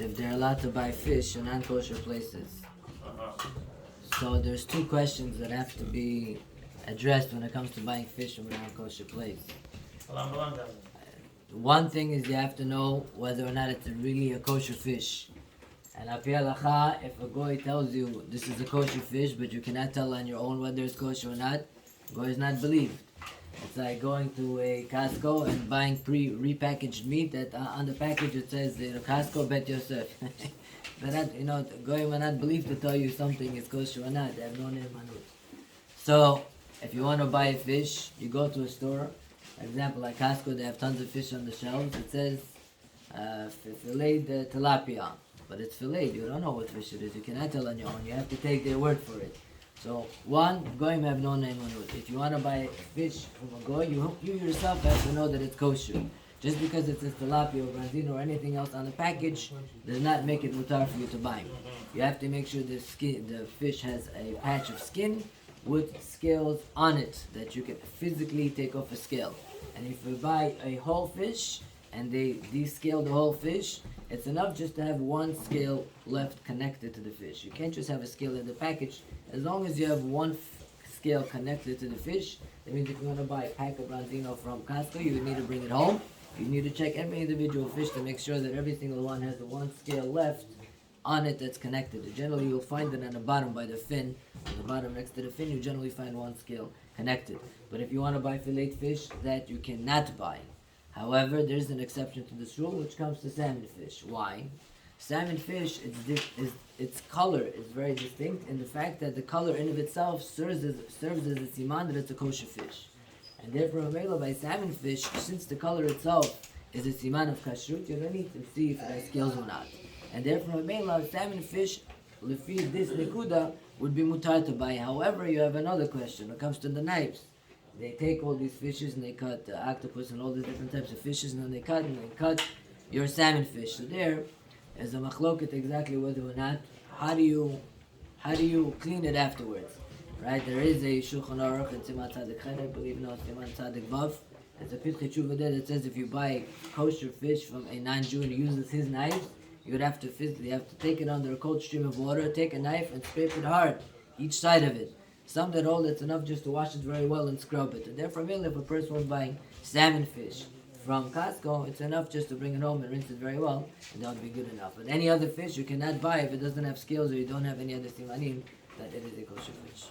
if they're allowed to buy fish in non-kosher places. So there's two questions that have to be addressed when it comes to buying fish from a non-kosher place. One thing is you have to know whether or not it's really a kosher fish. And al pi halacha, if a goy tells you this is a kosher fish, but you cannot tell on your own whether it's kosher or not, goy is not believed. It's like going to a Costco and buying repackaged meat that on the package it says, Costco Bet Yosef. They're not, goy will not believe to tell you something is kosher or not. They have no name on it. So, if you want to buy a fish, you go to a store. For example, like Costco, they have tons of fish on the shelves. It says filleted tilapia, but it's filleted. You don't know what fish it is. You cannot tell on your own. You have to take their word for it. So, one, goyim have no name on it. If you want to buy fish from a goy, you yourself have to know that it's kosher. Just because it says tilapia or branzino or anything else on the package does not make it mutar for you to buy. You have to make sure the fish has a patch of skin with scales on it that you can physically take off a scale. And if you buy a whole fish and they descale the whole fish, it's enough just to have one scale left connected to the fish. You can't just have a scale in the package. As long as you have one scale connected to the fish, that means if you want to buy a pack of branzino from Costco, you would need to bring it home. You need to check every individual fish to make sure that every single one has the one scale left on it that's connected. Generally, you'll find it on the bottom by the fin. On the bottom next to the fin, you generally find one scale connected. But if you want to buy fillet fish, that you cannot buy. However, there's an exception to this rule, which comes to salmon fish. Why? Salmon fish, its color is very distinct in the fact that the color in of itself serves as a siman that it's a kosher fish. And therefore, by salmon fish, since the color itself is a siman of kashrut, you don't need to see if it has scales or not. And therefore, salmon fish, lefi this nekuda, would be mutar to buy. However, you have another question when it comes to the knives. They take all these fishes and they cut octopus and all these different types of fishes, and then they cut your salmon fish. So there is a machloket exactly whether or not, how do you clean it afterwards? Right? There is a Shulchan Aruch in Siman Tzadik Ched, I believe now it's Siman Tzadik Vav. There's a Pitchei Tshuva there that says if you buy kosher fish from a non-Jew and he uses his knife, you would have to take it under a cold stream of water, take a knife and scrape it hard, each side of it. Some that hold it's enough just to wash it very well and scrub it. And therefore, really, if a person was buying salmon fish from Costco, it's enough just to bring it home and rinse it very well, and that would be good enough. But any other fish you cannot buy if it doesn't have scales or you don't have any other simanim that it is a kosher fish.